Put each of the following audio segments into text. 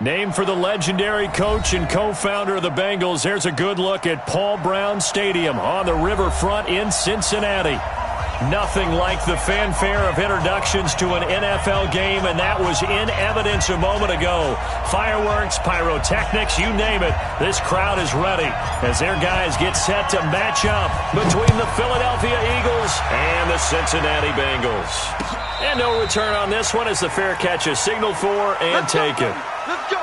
Named for the legendary coach and co-founder of the Bengals, there's a good look at Paul Brown Stadium on the riverfront in Cincinnati. Nothing like the fanfare of introductions to an NFL game, and that was in evidence a moment ago. Fireworks, pyrotechnics, you name it. This crowd is ready as their guys get set to match up between the Philadelphia Eagles and the Cincinnati Bengals. And no return on this one as the fair catch is signaled for and taken. Let's go.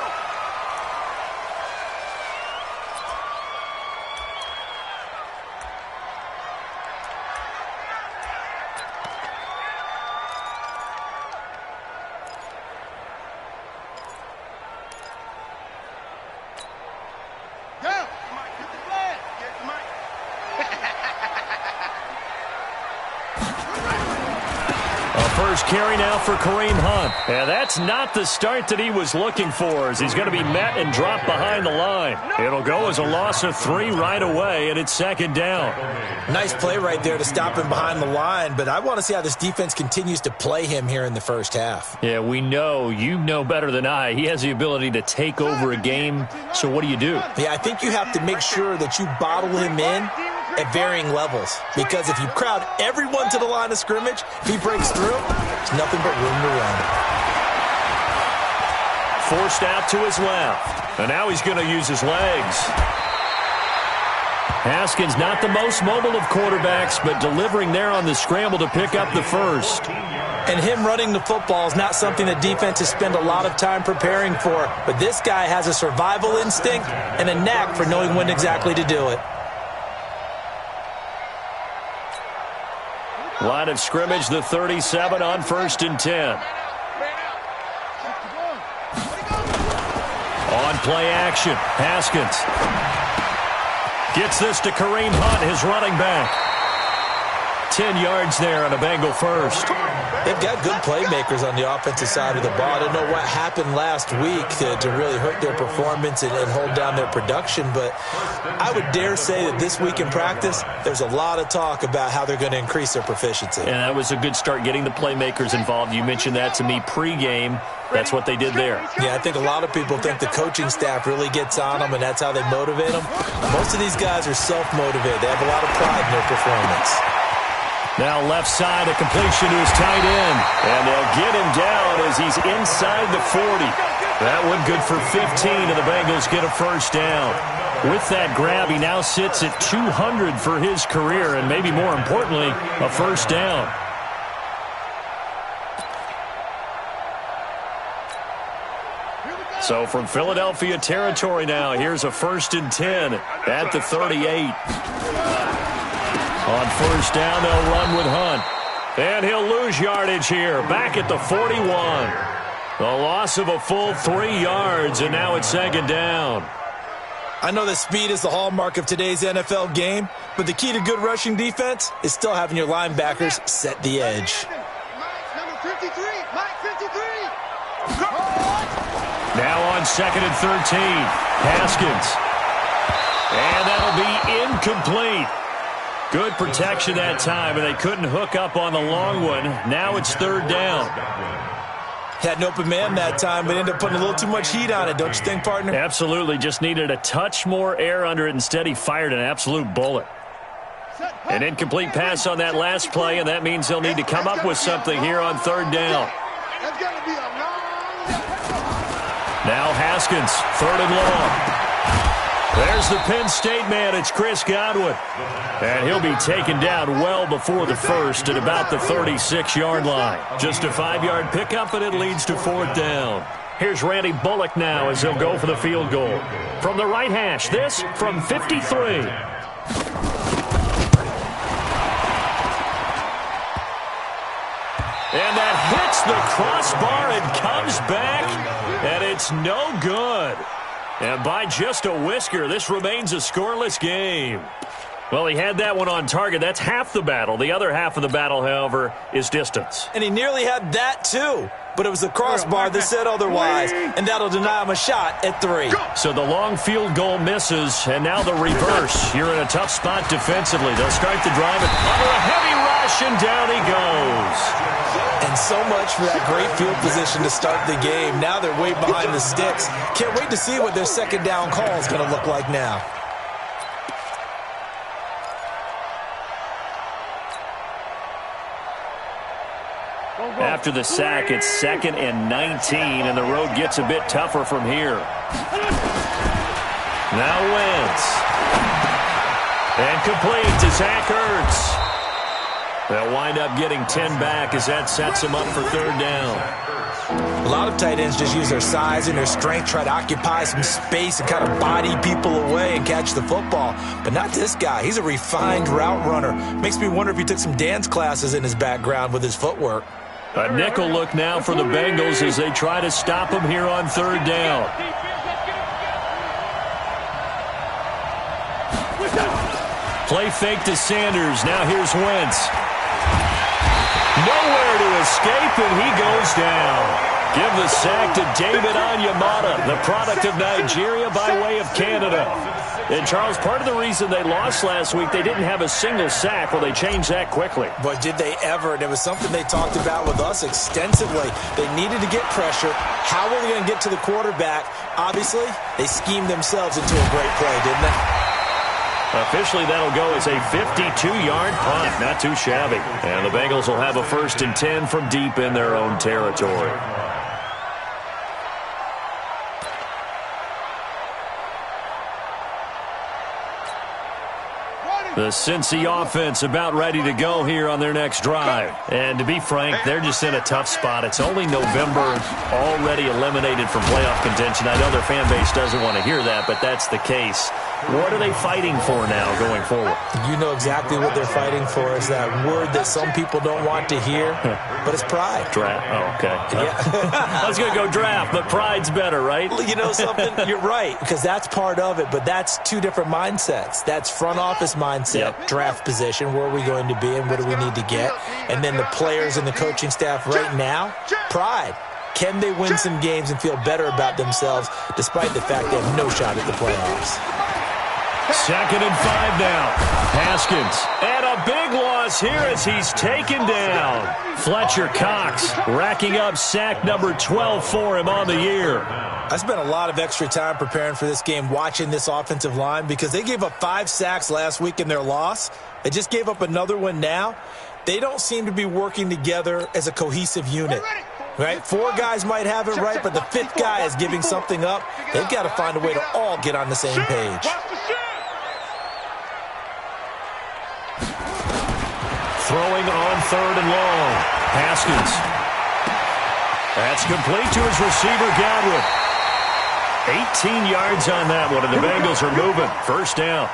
First carry now for Kareem Hunt. And that's not the start that he was looking for, as he's going to be met and dropped behind the line. It'll go as a loss of 3 right away, and it's second down. Nice play right there to stop him behind the line, but I want to see how this defense continues to play him here in the first half. Yeah, we know, you know better than I, he has the ability to take over a game. So what do? Yeah, I think you have to make sure that you bottle him in at varying levels, because if you crowd everyone to the line of scrimmage, if he breaks through, there's nothing but room to run. Forced out to his left, and now he's going to use his legs. Haskins not the most mobile of quarterbacks, but delivering there on the scramble to pick up the first. And him running the football is not something that defenses spend a lot of time preparing for, but this guy has a survival instinct and a knack for knowing when exactly to do it. Line of scrimmage, the 37 on 1st and 10. On play action, Haskins gets this to Kareem Hunt, his running back. 10 yards there on a Bengal first. They've got good playmakers on the offensive side of the ball. I don't know what happened last week to really hurt their performance and hold down their production, but I would dare say that this week in practice, there's a lot of talk about how they're going to increase their proficiency. And that was a good start, getting the playmakers involved. You mentioned that to me pregame. That's what they did there. Yeah, I think a lot of people think the coaching staff really gets on them, and that's how they motivate them. Most of these guys are self-motivated. They have a lot of pride in their performance. Now left side, a completion to his tight end. And they'll get him down as he's inside the 40. That one good for 15, and the Bengals get a first down. With that grab, he now sits at 200 for his career, and maybe more importantly, a first down. So from Philadelphia territory now, here's a 1st and 10 at the 38. On first down, they'll run with Hunt. And he'll lose yardage here, back at the 41. The loss of a full 3 yards, and now it's second down. I know that speed is the hallmark of today's NFL game, but the key to good rushing defense is still having your linebackers set the edge. Now on 2nd and 13, Haskins. And that'll be incomplete. Good protection that time, and they couldn't hook up on the long one. Now it's 3rd down. Had an open man that time, but ended up putting a little too much heat on it, don't you think, partner? Absolutely. Just needed a touch more air under it. Instead, he fired an absolute bullet. An incomplete pass on that last play, and that means they'll need to come up with something here on 3rd down. Now Haskins, 3rd and long. There's the Penn State man. It's Chris Godwin. And he'll be taken down well before the first at about the 36-yard line. Just a 5-yard pickup, and it leads to 4th down. Here's Randy Bullock now as he'll go for the field goal. From the right hash, this from 53. And that hits the crossbar and comes back, and it's no good. And by just a whisker, this remains a scoreless game. Well, he had that one on target. That's half the battle. The other half of the battle, however, is distance. And he nearly had that, too. But it was the crossbar that said otherwise, and that'll deny him a shot at 3. So the long field goal misses, and now the reverse. You're in a tough spot defensively. They'll start the drive under a heavy rush, and down he goes. And so much for that great field position to start the game. Now they're way behind the sticks. Can't wait to see what their second down call is going to look like now. After the sack, it's 2nd and 19, and the road gets a bit tougher from here. Now Wentz. And complete to Zach Ertz. They'll wind up getting 10 back as that sets them up for 3rd down. A lot of tight ends just use their size and their strength, try to occupy some space and kind of body people away and catch the football. But not this guy. He's a refined route runner. Makes me wonder if he took some dance classes in his background with his footwork. A nickel look now for the Bengals as they try to stop him here on 3rd down. Play fake to Sanders. Now here's Wentz. Nowhere to escape, and he goes down. Give the sack to David Onyemata, the product of Nigeria by way of Canada. And, Charles, part of the reason they lost last week, they didn't have a single sack. Well, they changed that quickly. But did they ever? And it was something they talked about with us extensively. They needed to get pressure. How were they going to get to the quarterback? Obviously, they schemed themselves into a great play, didn't they? Officially, that'll go as a 52-yard punt. Not too shabby. And the Bengals will have a 1st and 10 from deep in their own territory. The Cincy offense about ready to go here on their next drive. And to be frank, they're just in a tough spot. It's only November, already eliminated from playoff contention. I know their fan base doesn't want to hear that, but that's the case. What are they fighting for now going forward? You know exactly what they're fighting for. Is that word that some people don't want to hear, but it's pride. Draft. Oh, okay. Yeah. I was going to go draft, but pride's better, right? You know something? You're right, because that's part of it, but that's two different mindsets. That's front office mindset, draft position, where are we going to be and what do we need to get? And then the players and the coaching staff right now, pride. Can they win some games and feel better about themselves despite the fact they have no shot at the playoffs? 2nd and 5 now. Haskins. And a big loss here as he's taken down. Fletcher Cox racking up sack number 12 for him on the year. I spent a lot of extra time preparing for this game watching this offensive line because they gave up 5 sacks last week in their loss. They just gave up another one now. They don't seem to be working together as a cohesive unit. Right? 4 guys might have it right, but the 5th guy is giving something up. They've got to find a way to all get on the same page. Throwing on 3rd and long. Haskins. That's complete to his receiver, Godwin. 18 yards on that one, and the Bengals are moving. 1st down.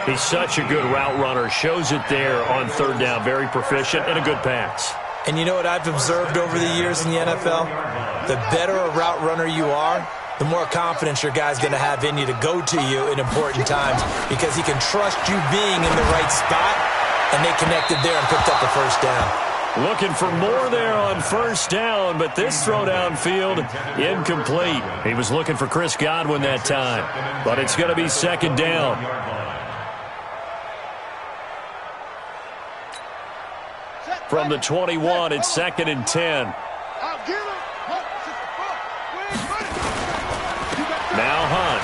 He's such a good route runner. Shows it there on 3rd down. Very proficient and a good pass. And you know what I've observed over the years in the NFL? The better a route runner you are, the more confidence your guy's going to have in you to go to you in important times because he can trust you being in the right spot, and they connected there and picked up the 1st down. Looking for more there on 1st down, but this throw downfield incomplete. He was looking for Chris Godwin that time, but it's going to be 2nd down. From the 21, it's 2nd and 10. Now Hunt.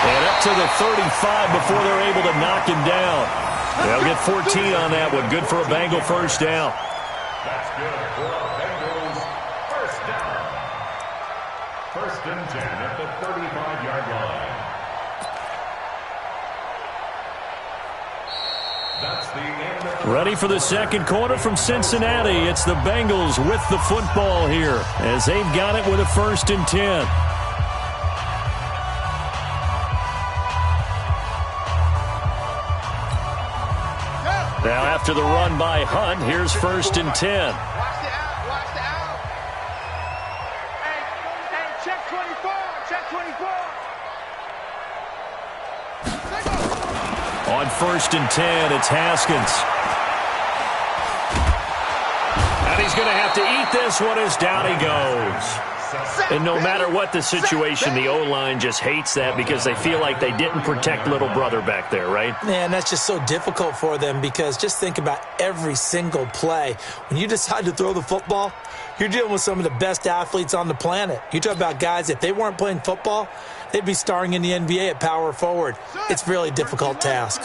And up to the 35 before they're able to knock him down. They'll get 14 on that one. Good for a Bengal 1st down. That's good for a Bengals 1st down. 1st and 10 at the 35-yard line. That's the end of the... Ready for the 2nd quarter from Cincinnati. It's the Bengals with the football here as they've got it with a 1st and 10. Now after the run by Hunt, here's 1st and 10. Watch the out. Watch the out. Hey, check 24. Check 24. On 1st and 10, it's Haskins. And he's going to have to eat this one as down he goes. And no matter what the situation, the O-line just hates that because they feel like they didn't protect little brother back there, right? Man, that's just so difficult for them because just think about every single play. When you decide to throw the football, you're dealing with some of the best athletes on the planet. You talk about guys, if they weren't playing football, they'd be starring in the NBA at power forward. It's a really difficult task.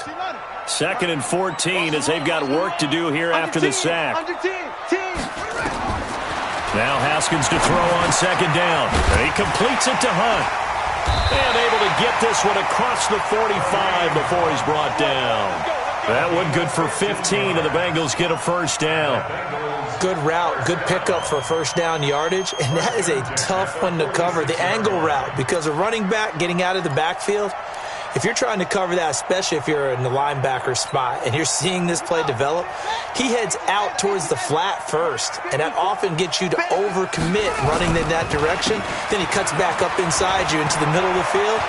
2nd and 14 as they've got work to do here after the sack. Now Haskins to throw on 2nd down. And he completes it to Hunt. And able to get this one across the 45 before he's brought down. That one good for 15, and the Bengals get a first down. Good route, good pickup for first down yardage, and that is a tough one to cover. The angle route, because a running back getting out of the backfield, if you're trying to cover that, especially if you're in the linebacker spot and you're seeing this play develop, he heads out towards the flat first, and that often gets you to overcommit running in that direction. Then he cuts back up inside you into the middle of the field.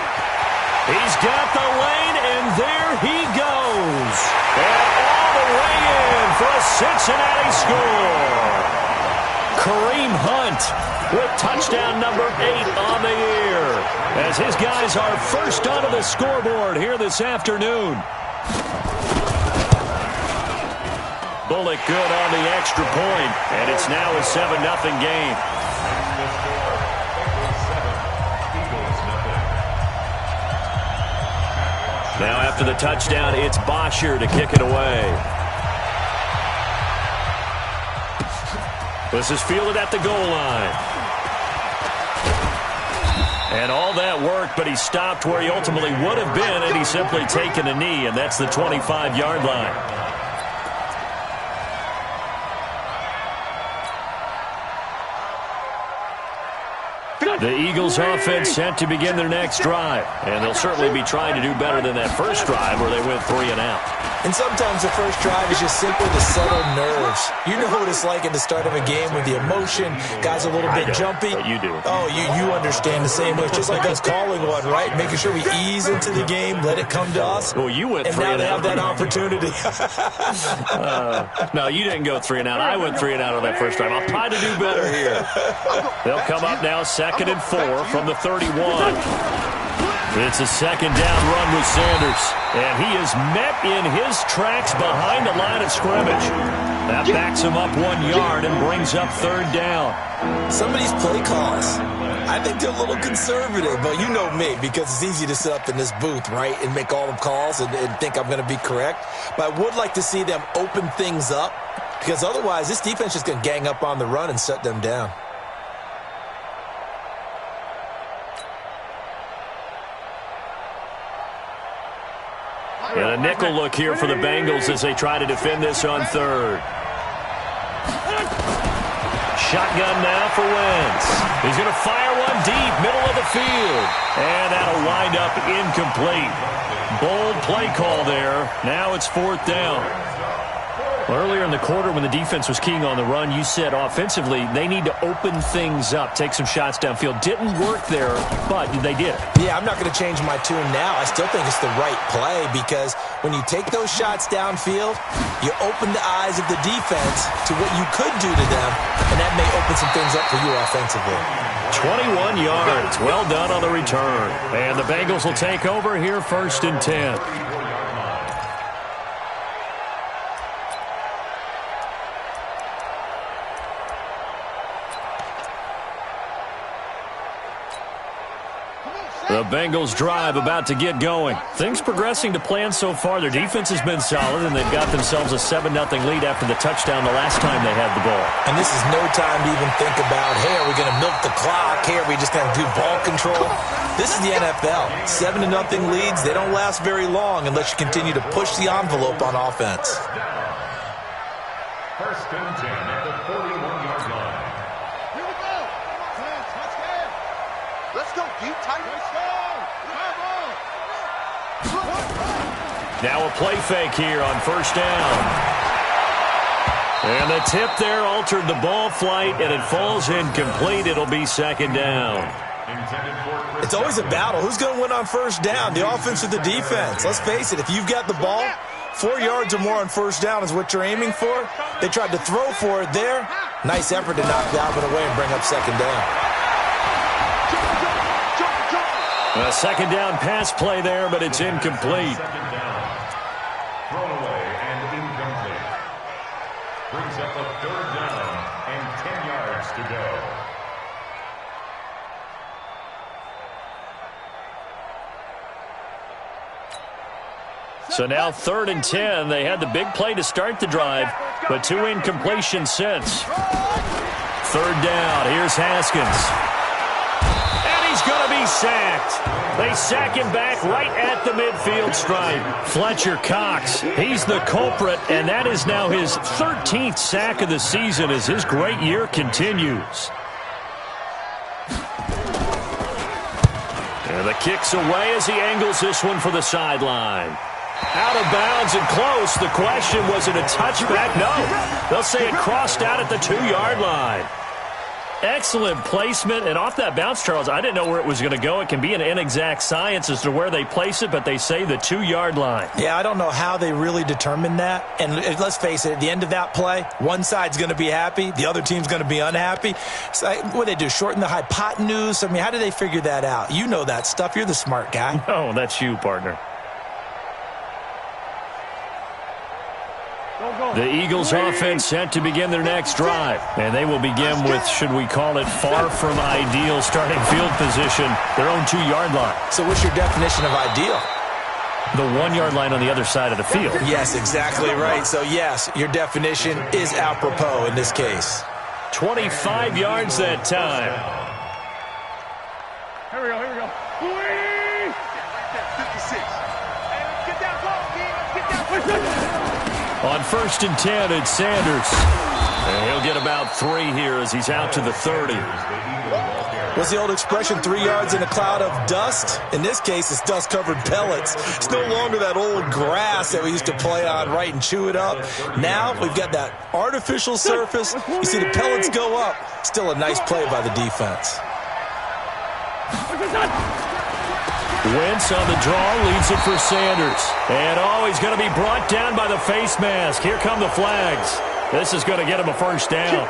He's got the lane, and there he goes. And all the way in for a Cincinnati score. Kareem Hunt with touchdown number 8 on the year, as his guys are first onto the scoreboard here this afternoon. Bullock good on the extra point, and it's now a 7-0 game. Now after the touchdown, it's Bosher to kick it away. This is fielded at the goal line. And all that work, but he stopped where he ultimately would have been, and he's simply taken a knee, and that's the 25-yard line. The Eagles offense set to begin their next drive, and they'll certainly be trying to do better than that first drive where they went 3 and out. And sometimes the first drive is just simply to settle nerves. You know what it's like at the start of a game with the emotion, guys a little bit jumpy. But you do. Oh, you understand the same way. It's just like us calling one, right? Making sure we ease into the game, let it come to us. Well, you went 3 and out. And now they have that opportunity. No, you didn't go 3 and out. I went 3 and out on that first drive. I'll try to do better here. They'll come up now 2nd and 4 from the 31. It's a 2nd down run with Sanders, and he is met in his tracks behind the line of scrimmage. That backs him up 1 yard and brings up 3rd down. Some of these play calls, I think they're a little conservative, but you know me, because it's easy to sit up in this booth, right, and make all the calls and think I'm going to be correct. But I would like to see them open things up, because otherwise this defense is going to gang up on the run and shut them down. And a nickel look here for the Bengals as they try to defend this on 3rd. Shotgun now for Wentz. He's going to fire one deep, middle of the field. And that'll wind up incomplete. Bold play call there. Now it's 4th down. Earlier in the quarter when the defense was keying on the run, you said offensively they need to open things up, take some shots downfield. Didn't work there, but they did it. Yeah, I'm not going to change my tune now. I still think it's the right play because when you take those shots downfield, you open the eyes of the defense to what you could do to them, and that may open some things up for you offensively. 21 yards. Well done on the return. And the Bengals will take over here 1st and 10. The Bengals drive about to get going. Things progressing to plan so far. Their defense has been solid, and they've got themselves a 7-0 lead after the touchdown the last time they had the ball. And this is no time to even think about, hey, are we going to milk the clock? Hey, are we just going to do ball control? This is the NFL. 7-0 leads, they don't last very long unless you continue to push the envelope on offense. 1st and 10 at the 41-yard line. Here we go. Let's go, deep tight. Let's go. Now a play fake here on 1st down. And the tip there altered the ball flight, and it falls incomplete. It'll be 2nd down. It's always a battle. Who's going to win on 1st down, the offense or the defense? Let's face it, if you've got the ball, 4 yards or more on 1st down is what you're aiming for. They tried to throw for it there. Nice effort to knock that one away and bring up 2nd down. A second down pass play there, but it's incomplete. Second down. Thrown away and incomplete. Brings up a third down and 10 yards to go. So now 3rd and 10. They had the big play to start the drive, but 2 incompletions since. 3rd down. Here's Haskins. And he's going to be sacked. They sack him back right at the midfield stripe. Fletcher Cox, he's the culprit, and that is now his 13th sack of the season as his great year continues. And the kick's away as he angles this one for the sideline. Out of bounds and close. The question, was it a touchback? No. They'll say it crossed out at the 2-yard line. Excellent placement. And off that bounce, Charles, I didn't know where it was going to go. It can be an inexact science as to where they place it, but they say the 2-yard line. Yeah, I don't know how they really determined that. And let's face it, at the end of that play, one side's going to be happy, the other team's going to be unhappy. So what do they do, shorten the hypotenuse? I mean, how do they figure that out? You know that stuff. You're the smart guy. No, that's you, partner. The Eagles offense set to begin their next drive. And they will begin with, should we call it, far from ideal starting field position, their own 2-yard line. So what's your definition of ideal? The 1-yard line on the other side of the field. Yes, exactly right. So, yes, your definition is apropos in this case. 25 yards that time. Here we go. 56. Get that ball, Get that. On 1st and 10, it's Sanders. And he'll get about 3 here as he's out to the 30. What's the old expression, 3 yards in a cloud of dust? In this case, it's dust-covered pellets. It's no longer that old grass that we used to play on, right, and chew it up. Now we've got that artificial surface. You see the pellets go up. Still a nice play by the defense. Wentz on the draw, leads it for Sanders. And, he's going to be brought down by the face mask. Here come the flags. This is going to get him a first down.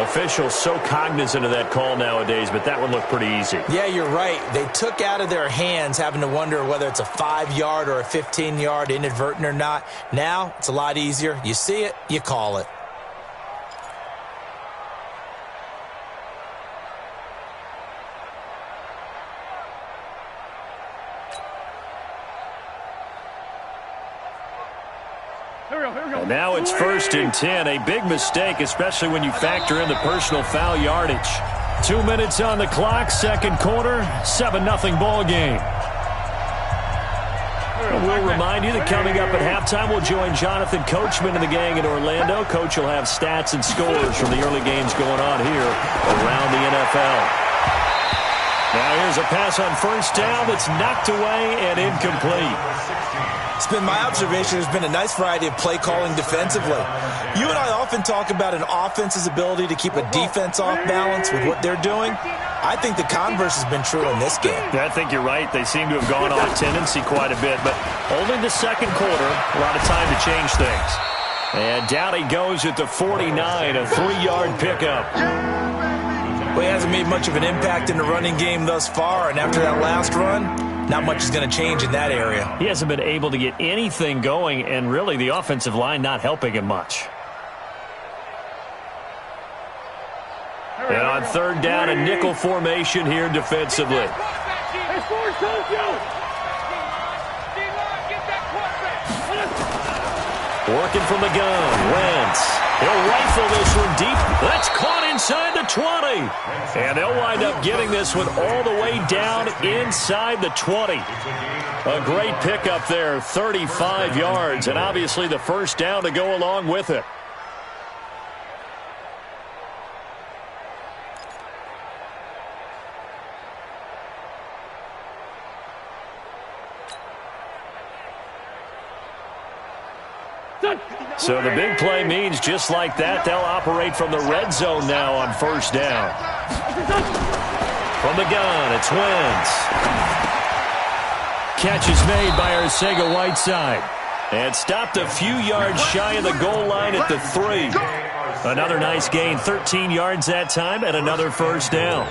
Officials so cognizant of that call nowadays, but that one looked pretty easy. Yeah, you're right. They took out of their hands having to wonder whether it's a 5-yard or a 15-yard, inadvertent or not. Now, it's a lot easier. You see it, you call it. And now it's 1st and 10. A big mistake, especially when you factor in the personal foul yardage. 2 minutes on the clock, second quarter, 7-0 ball game. We'll remind you that coming up at halftime, we'll join Jonathan Coachman and the gang in Orlando. Coach will have stats and scores from the early games going on here around the NFL. Now here's a pass on 1st down that's knocked away and incomplete. It's been my observation there's been a nice variety of play calling defensively. You and I often talk about an offense's ability to keep a defense off balance with what they're doing. I think the converse has been true in this game. I think you're right. They seem to have gone off tendency quite a bit, but only the second quarter, a lot of time to change things. And down he goes at the 49, a 3-yard pickup. Well, he hasn't made much of an impact in the running game thus far, and after that last run, not much is going to change in that area. He hasn't been able to get anything going, and really the offensive line not helping him much. And on 3rd down, a nickel formation here defensively. Working from the gun, Wentz. He'll rifle this one deep. That's caught inside the 20. And they'll wind up getting this one all the way down inside the 20. A great pickup there, 35 yards, and obviously the first down to go along with it. So the big play means just like that, they'll operate from the red zone now on 1st down. From the gun, it's Wentz. Catch is made by Arcega-Whiteside. And stopped a few yards shy of the goal line at the 3. Another nice gain, 13 yards that time, and another first down.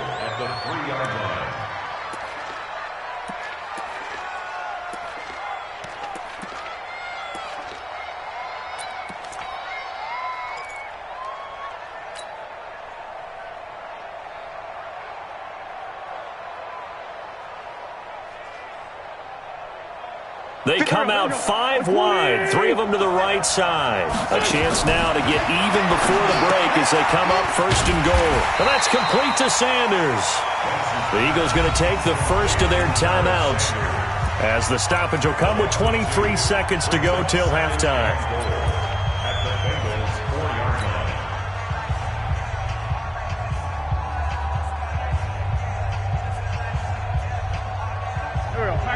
They come out 5 wide, 3 of them to the right side. A chance now to get even before the break as they come up first and goal. And that's complete to Sanders. The Eagles going to take the first of their timeouts as the stoppage will come with 23 seconds to go till halftime.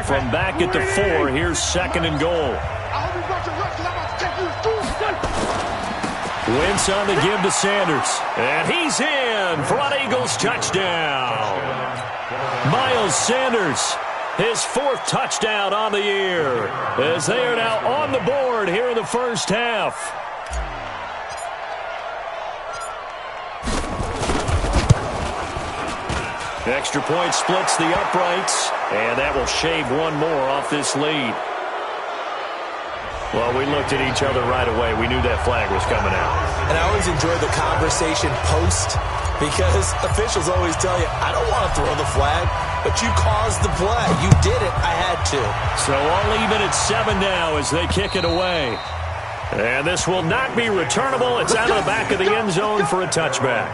From back at the 4, here's second and goal. Wentz on the give to Sanders. And he's in for an Eagles touchdown. Miles Sanders, his 4th touchdown on the year, as they are now on the board here in the first half. Extra point splits the uprights, and that will shave one more off this lead. Well, we looked at each other right away. We knew that flag was coming out. And I always enjoy the conversation post, because officials always tell you, I don't want to throw the flag, but you caused the play. You did it. I had to. So all even at 7 now as they kick it away. And this will not be returnable. It's out of the back of the end zone for a touchback.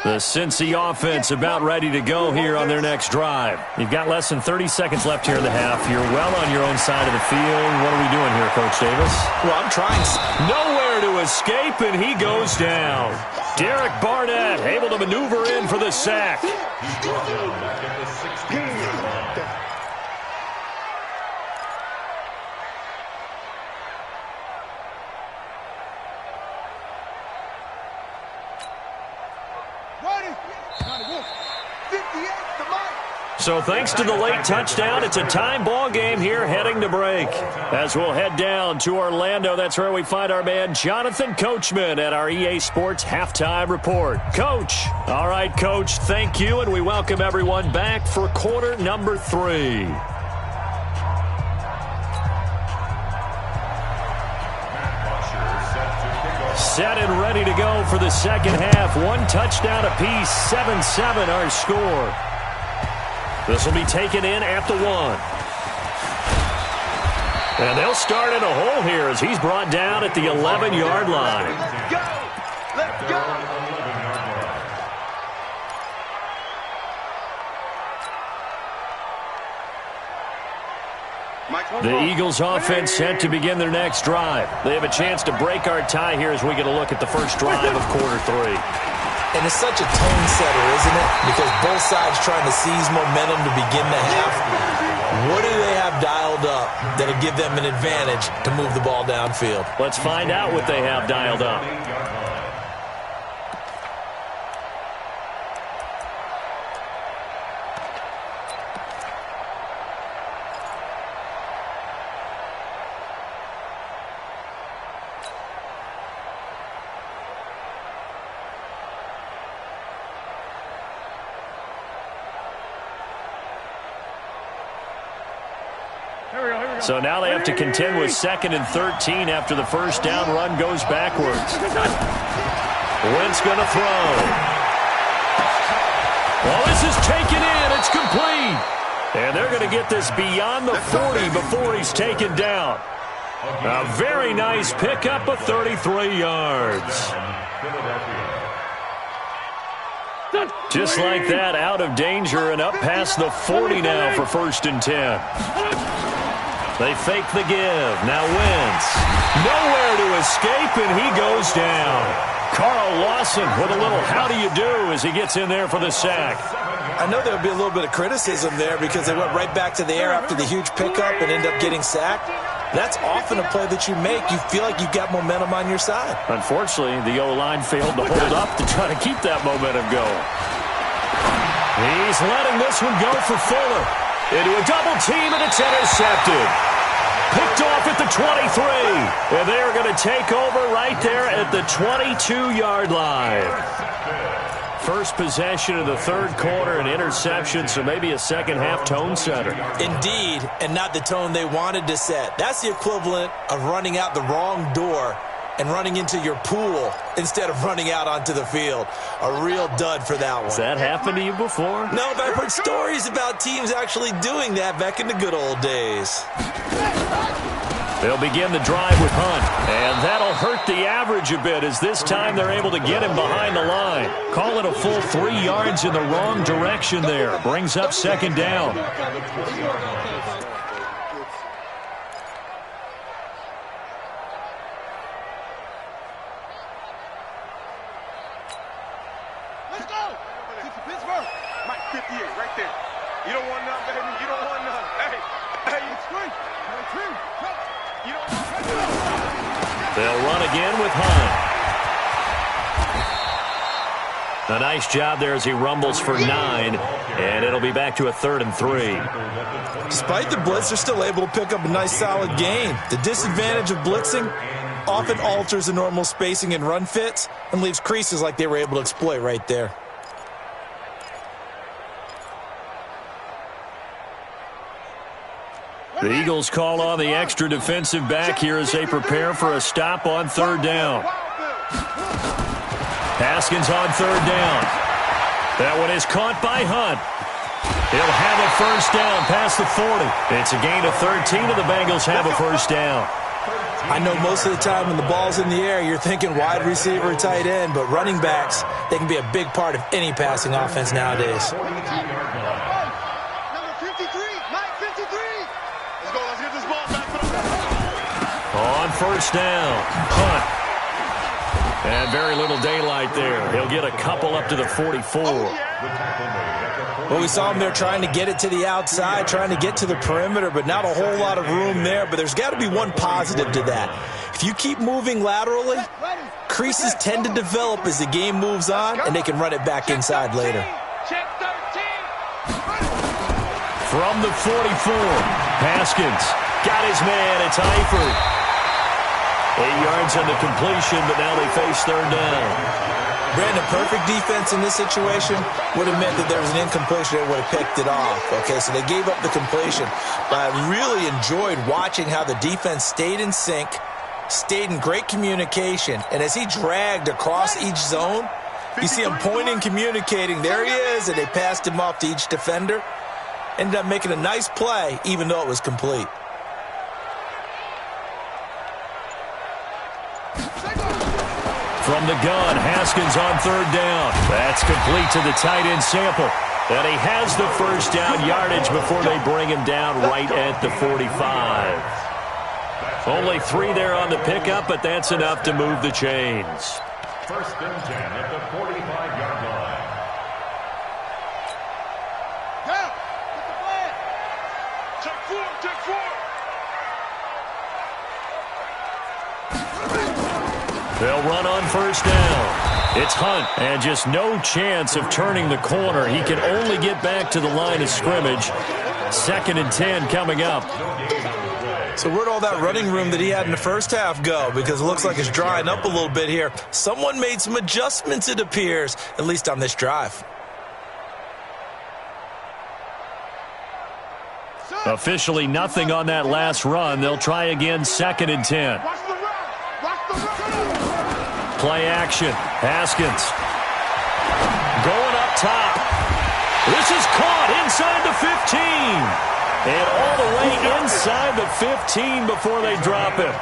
The Cincy offense about ready to go here on their next drive. You've got less than 30 seconds left here in the half. You're well on your own side of the field. What are we doing here, Coach Davis? Well, I'm trying. Nowhere to escape, and he goes down. Derek Barnett able to maneuver in for the sack. So thanks to the late touchdown, it's a time ball game here heading to break. As we'll head down to Orlando, that's where we find our man Jonathan Coachman at our EA Sports Halftime Report. Coach. All right, Coach, thank you, and we welcome everyone back for quarter number 3. Set and ready to go for the second half. 1 touchdown apiece, 7-7 our score. This will be taken in at the 1. And they'll start in a hole here as he's brought down at the 11-yard line. Let's go! The Eagles offense set to begin their next drive. They have a chance to break our tie here as we get a look at the first drive of quarter 3. And it's such a tone setter, isn't it? Because both sides trying to seize momentum to begin the half. What do they have dialed up that'll give them an advantage to move the ball downfield? Let's find out what they have dialed up. So now they have to contend with 2nd and 13 after the first down run goes backwards. Wentz going to throw. Well, this is taken in. It's complete. And they're going to get this beyond the 40 before he's taken down. A very nice pickup of 33 yards. Just like that, out of danger and up past the 40 now for 1st and 10. They fake the give. Now Wentz. Nowhere to escape, and he goes down. Carl Lawson with a little how do you do as he gets in there for the sack. I know there'll be a little bit of criticism there because they went right back to the air after the huge pickup and end up getting sacked. That's often a play that you make. You feel like you've got momentum on your side. Unfortunately, the O-line failed to hold up to try to keep that momentum going. He's letting this one go for Fuller. Into a double team, and it's intercepted. Picked off at the 23. And they're going to take over right there at the 22-yard line. First possession of the third quarter, an interception, so maybe a second-half tone setter. Indeed, and not the tone they wanted to set. That's the equivalent of running out the wrong door and running into your pool instead of running out onto the field. A real dud for that one. Has that happened to you before? No, but I've heard stories about teams actually doing that back in the good old days. They'll begin the drive with Hunt, and that'll hurt the average a bit as this time they're able to get him behind the line. Call it a full 3 yards in the wrong direction there. Brings up second down. Let's go! 60 Pittsburgh. Mike, 58 right there. You don't want none, baby. You don't want none. Hey, it's great. You don't want They'll run again with Hunt. A nice job there as he rumbles for 9, and it'll be back to a 3rd and 3. Despite the blitz, they're still able to pick up a nice solid gain. The disadvantage of blitzing often alters the normal spacing and run fits and leaves creases like they were able to exploit right there. The Eagles call on the extra defensive back here as they prepare for a stop on 3rd down. Haskins on 3rd down. That one is caught by Hunt. He'll have a first down past the 40. It's a gain of 13, and the Bengals have a first down. I know most of the time when the ball's in the air, you're thinking wide receiver, tight end, but running backs, they can be a big part of any passing offense nowadays. Number 53, Mike 53. Let's go. Let's get this ball back to the On first down, Hunt. And very little daylight there. He'll get a couple up to the 44. Well, we saw him there trying to get it to the outside, trying to get to the perimeter, but not a whole lot of room there. But there's got to be one positive to that. If you keep moving laterally, creases tend to develop as the game moves on, and they can run it back inside later. Check 13. From the 44, Haskins got his man. It's Eifert. 8 yards on the completion, but now they face 3rd down. Brandon, perfect defense in this situation would have meant that there was an incompletion that would have picked it off. Okay, so they gave up the completion. But I really enjoyed watching how the defense stayed in sync, stayed in great communication, and as he dragged across each zone, you see him pointing, communicating. There he is, and they passed him off to each defender. Ended up making a nice play, even though it was complete. From the gun, Haskins on 3rd down. That's complete to the tight end Sample. And he has the first down yardage before they bring him down right at the 45. Only 3 there on the pickup, but that's enough to move the chains. 1st and 10 at the 45-yard line. Down. Get the flag. Check 4. Check 4. They'll run on first down. It's Hunt, and just no chance of turning the corner. He can only get back to the line of scrimmage. 2nd and 10 coming up. So where'd all that running room that he had in the first half go? Because it looks like it's drying up a little bit here. Someone made some adjustments, it appears, at least on this drive. Officially nothing on that last run. They'll try again, 2nd and 10. Watch the run. Watch the run. Play action. Haskins going up top. This is caught inside the 15. And all the way inside the 15 before they drop him.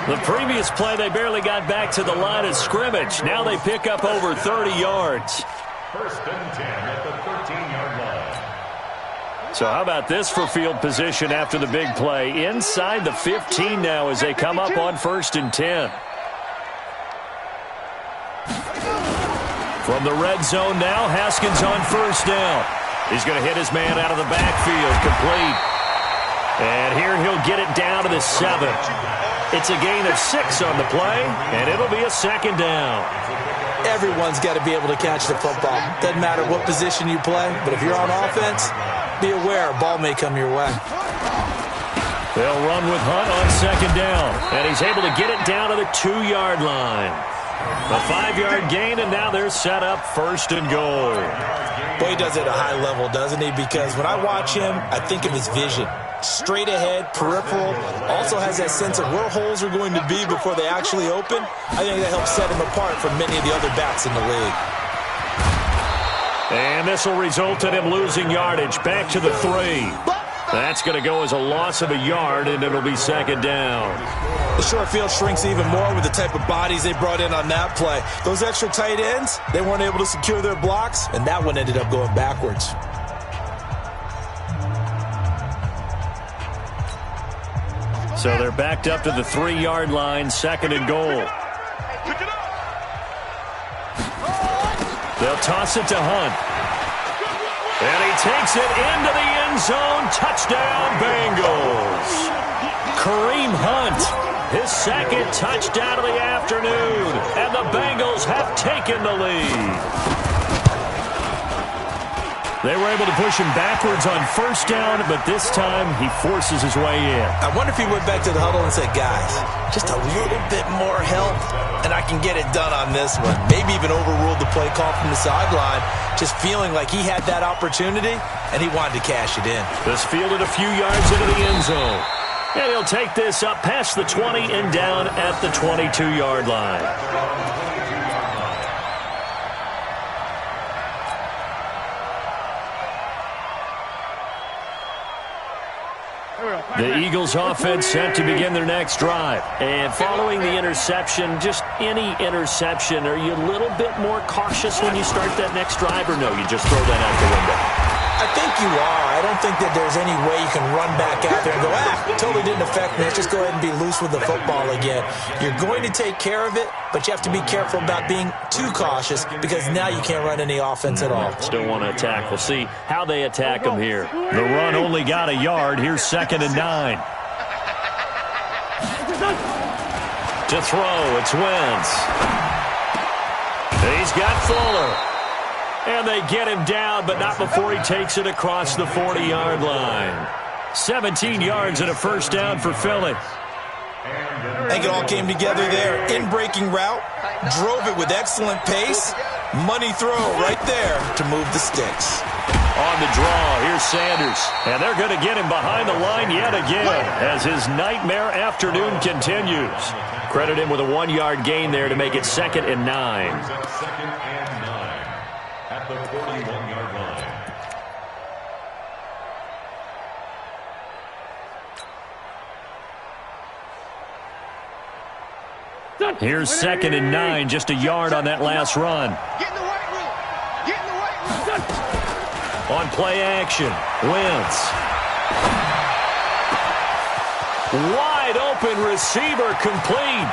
The previous play, they barely got back to the line of scrimmage. Now they pick up over 30 yards. 1st and 10 at the 13-yard line. So how about this for field position after the big play? Inside the 15 now as they come up on 1st and 10. From the red zone now, Haskins on first down. He's going to hit his man out of the backfield, complete. And here he'll get it down to the 7. It's a gain of 6 on the play, and it'll be a 2nd down. Everyone's got to be able to catch the football. Doesn't matter what position you play, but if you're on offense, be aware a ball may come your way. They'll run with Hunt on 2nd down, and he's able to get it down to the 2-yard line. A 5-yard gain, and now they're set up 1st and goal. Boy, he does it at a high level, doesn't he? Because when I watch him, I think of his vision. Straight ahead, peripheral, also has that sense of where holes are going to be before they actually open. I think that helps set him apart from many of the other backs in the league. And this will result in him losing yardage. Back to the 3. That's going to go as a loss of a yard, and it'll be 2nd down. The short field shrinks even more with the type of bodies they brought in on that play. Those extra tight ends, they weren't able to secure their blocks, and that one ended up going backwards. So they're backed up to the 3-yard line, 2nd and goal. They'll toss it to Hunt. And he takes it into the end zone. Touchdown, Bengals. Kareem Hunt, his 2nd touchdown of the afternoon. And the Bengals have taken the lead. They were able to push him backwards on 1st down, but this time he forces his way in. I wonder if he went back to the huddle and said, guys, just a little bit more help, and I can get it done on this one. Maybe even overruled the play call from the sideline, just feeling like he had that opportunity, and he wanted to cash it in. This fielded a few yards into the end zone. And he'll take this up past the 20 and down at the 22-yard line. The Eagles offense set to begin their next drive. And following the interception, just any interception, are you a little bit more cautious when you start that next drive, or no, you just throw that out the window? I think you are. I don't think that there's any way you can run back out there and go, totally didn't affect me. Let's just go ahead and be loose with the football again. You're going to take care of it, but you have to be careful about being too cautious because now you can't run any offense at all. Still want to attack. We'll see how they attack them here. The run only got a yard. Here's 2nd and 9. To throw, it's Wentz. He's got Fuller. And they get him down, but not before he takes it across the 40-yard line. 17 yards and a 1st down for Philly. I think it all came together there. In-breaking route, drove it with excellent pace. Money throw right there to move the sticks. On the draw, here's Sanders. And they're going to get him behind the line yet again as his nightmare afternoon continues. Credit him with a 1-yard gain there to make it 2nd and 9. At the 41-yard line. Here's 2nd and 9, just a yard on that last run. Get in the right room. Get in the right room. On play action, Wentz. Wide open receiver complete.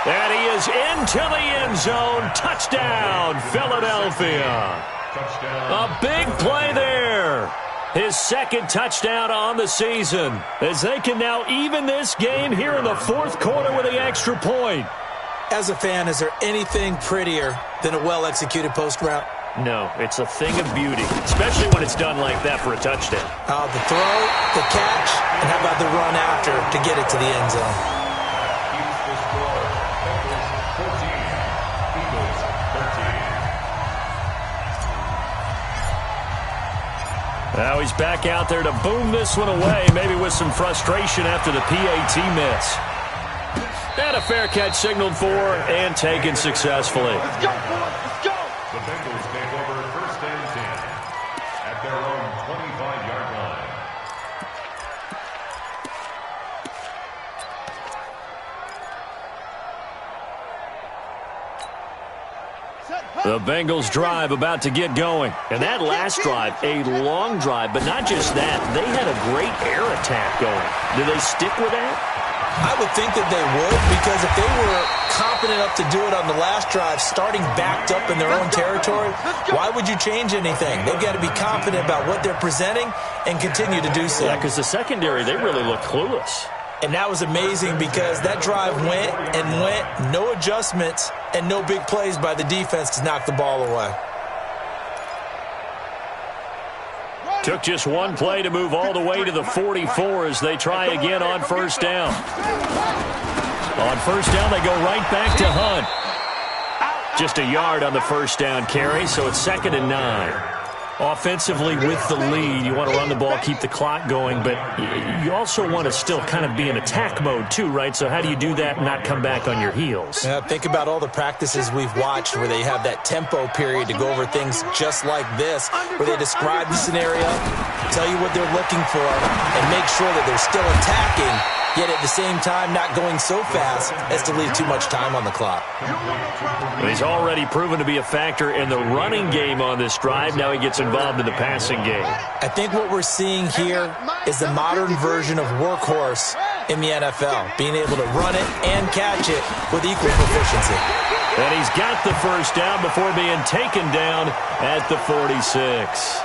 And he is into the end zone. Touchdown, Philadelphia. A big play there. His 2nd touchdown on the season as they can now even this game here in the 4th quarter with the extra point. As a fan, is there anything prettier than a well-executed post route? No, it's a thing of beauty, especially when it's done like that for a touchdown. The throw, the catch, and how about the run after to get it to the end zone? Now he's back out there to boom this one away, maybe with some frustration after the PAT miss. And a fair catch signaled for and taken successfully. Let's go, boys. Let's go. The Bengals take over 1st and 10 at their own 25-yard line. The Bengals drive about to get going. And that last drive, a long drive, but not just that. They had a great air attack going. Do they stick with that? I would think that they would, because if they were confident enough to do it on the last drive, starting backed up in their own territory, why would you change anything? They've got to be confident about what they're presenting and continue to do so. Yeah, because the secondary, they really looked clueless. And that was amazing because that drive went and went, no adjustments, and no big plays by the defense to knock the ball away. Took just one play to move all the way to the 44 as they try again on 1st down. On 1st down, they go right back to Hunt. Just a yard on the first down carry, so it's 2nd and 9. Offensively with the lead, you want to run the ball, keep the clock going, but you also want to still kind of be in attack mode too, right? So how do you do that and not come back on your heels? Yeah, think about all the practices we've watched where they have that tempo period to go over things just like this, where they describe the scenario, tell you what they're looking for, and make sure that they're still attacking, yet at the same time not going so fast as to leave too much time on the clock. He's already proven to be a factor in the running game on this drive. Now he gets involved in the passing game. I think what we're seeing here is the modern version of workhorse in the NFL, being able to run it and catch it with equal proficiency. And he's got the first down before being taken down at the 46.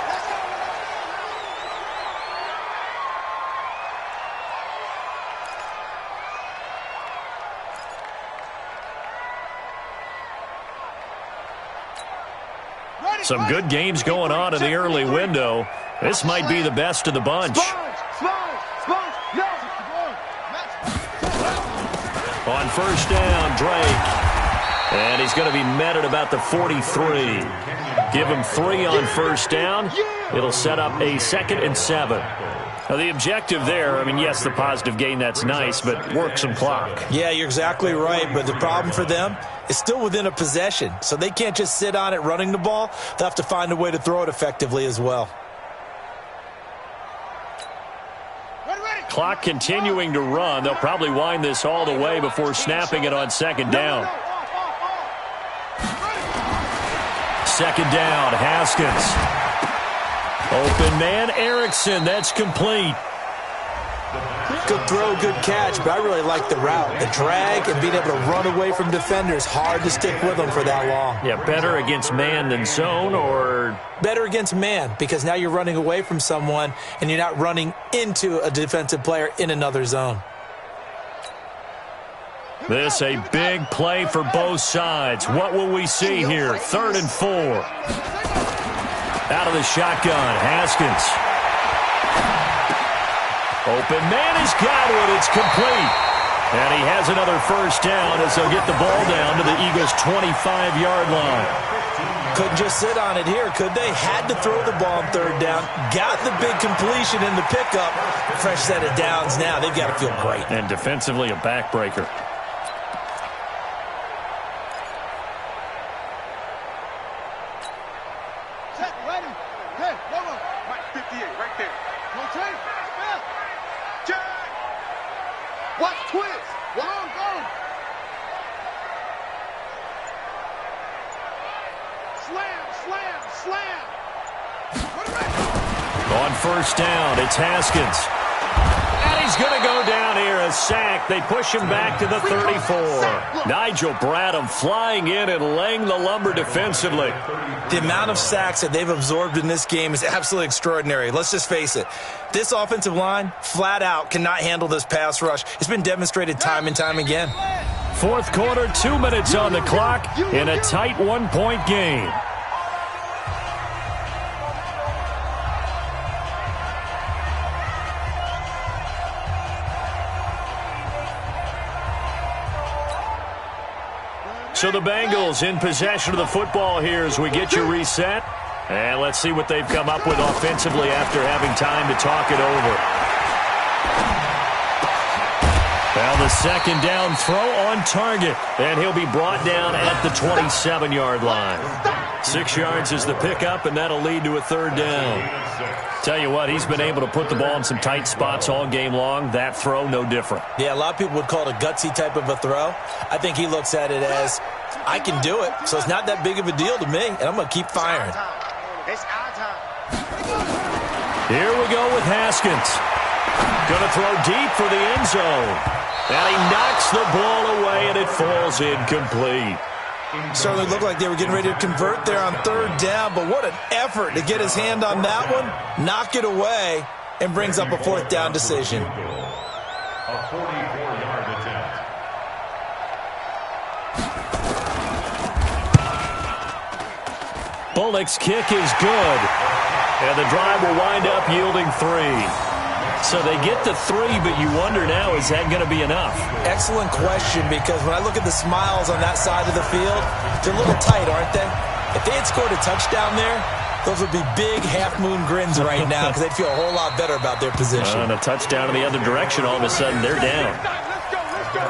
Some good games going on in the early window. This might be the best of the bunch. On first down, Drake. And he's going to be met at about the 43. Give him 3 on first down. It'll set up a 2nd and 7. Now, the objective there, I mean, yes, the positive gain, that's nice, but work some clock. Yeah, you're exactly right, but the problem for them is still within a possession, so they can't just sit on it running the ball. They'll have to find a way to throw it effectively as well. Clock continuing to run. They'll probably wind this all the way before snapping it on 2nd down. 2nd down, Haskins. Open man, Erickson. That's complete. Good throw, good catch, but I really like the route. The drag and being able to run away from defenders, hard to stick with them for that long. Yeah, better against man than zone, or? Better against man, because now you're running away from someone and you're not running into a defensive player in another zone. This a big play for both sides. What will we see here? 3rd and 4. Out of the shotgun, Haskins. Open man has got it. It's complete. And he has another first down as they'll get the ball down to the Eagles' 25-yard line. Couldn't just sit on it here, could they? Had to throw the ball on 3rd down. Got the big completion in the pickup. Fresh set of downs now. They've got to feel great. And defensively, a backbreaker. On first down, it's Haskins. And he's going to go down here, a sack. They push him back to the 34. Nigel Bradham flying in and laying the lumber defensively. The amount of sacks that they've absorbed in this game is absolutely extraordinary. Let's just face it. This offensive line, flat out, cannot handle this pass rush. It's been demonstrated time and time again. 4th quarter, 2 minutes on the clock in a tight 1-point game. So the Bengals in possession of the football here as we get you reset. And let's see what they've come up with offensively after having time to talk it over. Well, the 2nd down throw on target. And he'll be brought down at the 27-yard line. 6 yards is the pickup, and that'll lead to a 3rd down. Tell you what, he's been able to put the ball in some tight spots all game long. That throw, no different. Yeah, a lot of people would call it a gutsy type of a throw. I think he looks at it as, I can do it, so it's not that big of a deal to me, and I'm going to keep firing. Here we go with Haskins. Going to throw deep for the end zone. And he knocks the ball away, and it falls incomplete. Certainly looked like they were getting ready to convert there on 3rd down, but what an effort to get his hand on that one, knock it away, and brings up a 4th down decision. A 44-yard attempt. Bullock's kick is good. And the drive will wind up yielding 3. So they get the 3, but you wonder now, is that going to be enough? Excellent question, because when I look at the smiles on that side of the field, they're a little tight, aren't they? If they had scored a touchdown there, those would be big half-moon grins right now because they'd feel a whole lot better about their position. And a touchdown in the other direction, all of a sudden they're down. Let's go.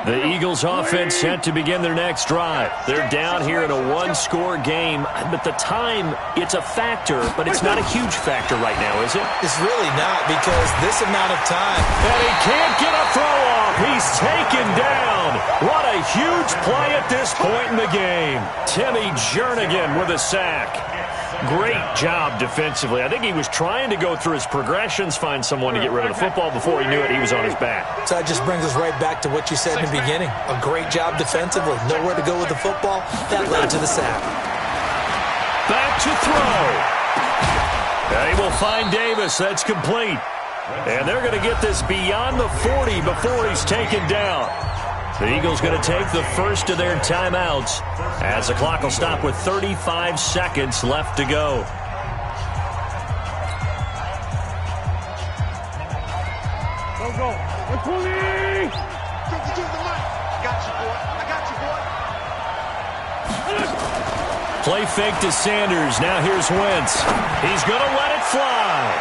The Eagles offense set to begin their next drive. They're down here in a one-score game, but the time, it's a factor, but it's not a huge factor right now, is it? It's really not, because this amount of time. And he can't get a throw off. He's taken down. What a huge play at this point in the game. Timmy Jernigan with a sack. Great job defensively. I think he was trying to go through his progressions, find someone to get rid of the football. Before he knew it, he was on his back. So that just brings us right back to what you said in the beginning. A great job defensively. Nowhere to go with the football. That led to the sack. Back to throw. And he will find Davis. That's complete. And they're going to get this beyond the 40 before he's taken down. The Eagles going to take the first of their timeouts as the clock will stop with 35 seconds left to go. Go. Got you, boy. I got you, boy. Play fake to Sanders. Now here's Wentz. He's going to let it fly.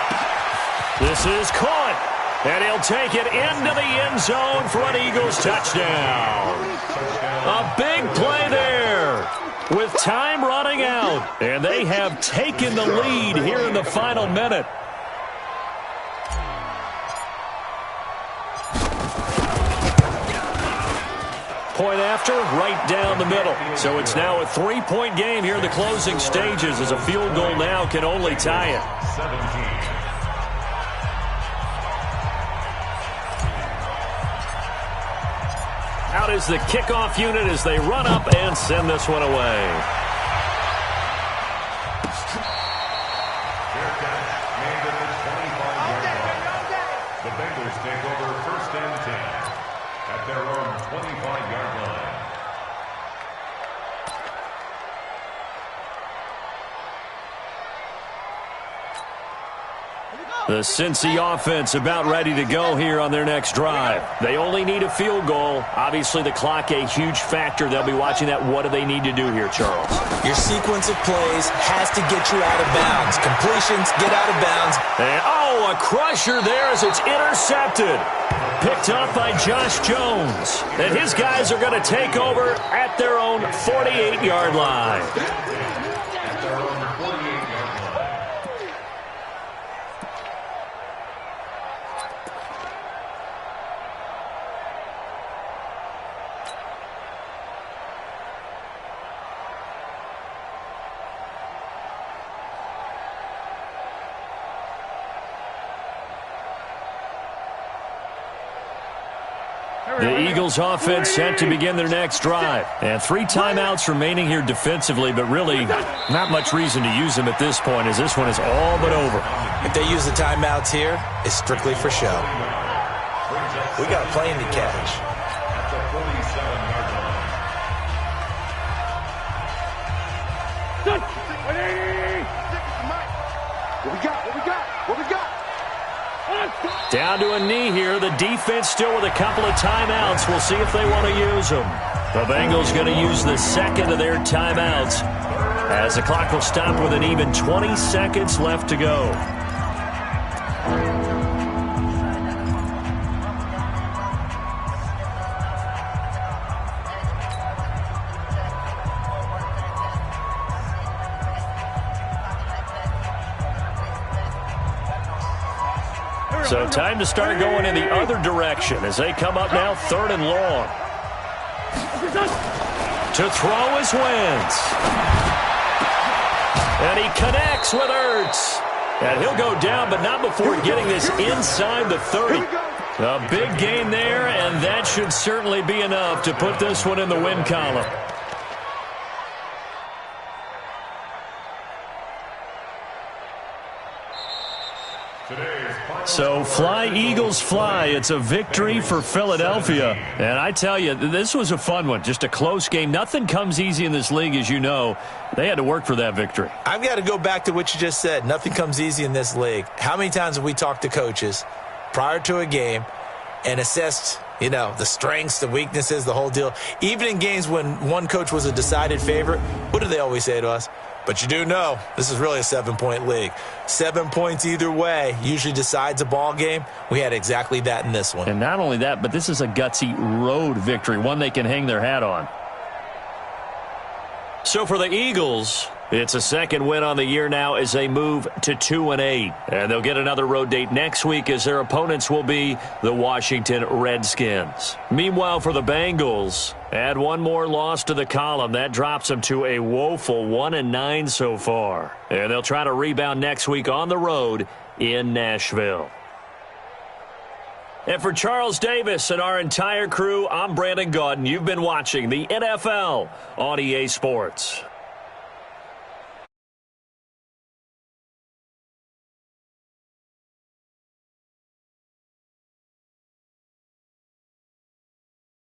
This is caught. And he'll take it into the end zone for an Eagles touchdown. A big play there with time running out. And they have taken the lead here in the final minute. Point after, right down the middle. So it's now a 3-point game here in the closing stages as a field goal now can only tie it. 17. Out is the kickoff unit as they run up and send this one away. The Bengals take over 1st and 10 at their own 25-yard line. The Cincy offense about ready to go here on their next drive. They only need a field goal. Obviously, the clock a huge factor. They'll be watching that. What do they need to do here, Charles? Your sequence of plays has to get you out of bounds. Completions, get out of bounds. And, a crusher there as it's intercepted. Picked up by Josh Jones. And his guys are going to take over at their own 48-yard line. At their own 48-yard line. The Eagles offense set to begin their next drive. And 3 timeouts remaining here defensively, but really not much reason to use them at this point as this one is all but over. If they use the timeouts here, it's strictly for show. We got a plane to catch. At the 47-yard line. What we got? Down to a knee here. The defense still with a couple of timeouts. We'll see if they want to use them. The Bengals going to use the second of their timeouts as the clock will stop with an even 20 seconds left to go. So time to start going in the other direction as they come up now 3rd and long. To throw is Wentz. And he connects with Ertz. And he'll go down, but not before getting this inside the 30. A big gain there, and that should certainly be enough to put this one in the win column. So fly, Eagles, fly. It's a victory for Philadelphia. And I tell you, this was a fun one. Just a close game. Nothing comes easy in this league, as you know. They had to work for that victory. I've got to go back to what you just said. Nothing comes easy in this league. How many times have we talked to coaches prior to a game and assessed, the strengths, the weaknesses, the whole deal? Even in games when one coach was a decided favorite, what do they always say to us? But you do know this is really a 7-point league. 7 points either way usually decides a ball game. We had exactly that in this one. And not only that, but this is a gutsy road victory, one they can hang their hat on. So for the Eagles, it's a second win on the year now as they move to 2-8. And they'll get another road date next week as their opponents will be the Washington Redskins. Meanwhile, for the Bengals, add one more loss to the column. That drops them to a woeful 1-9 so far. And they'll try to rebound next week on the road in Nashville. And for Charles Davis and our entire crew, I'm Brandon Gaudin. You've been watching the NFL on EA Sports.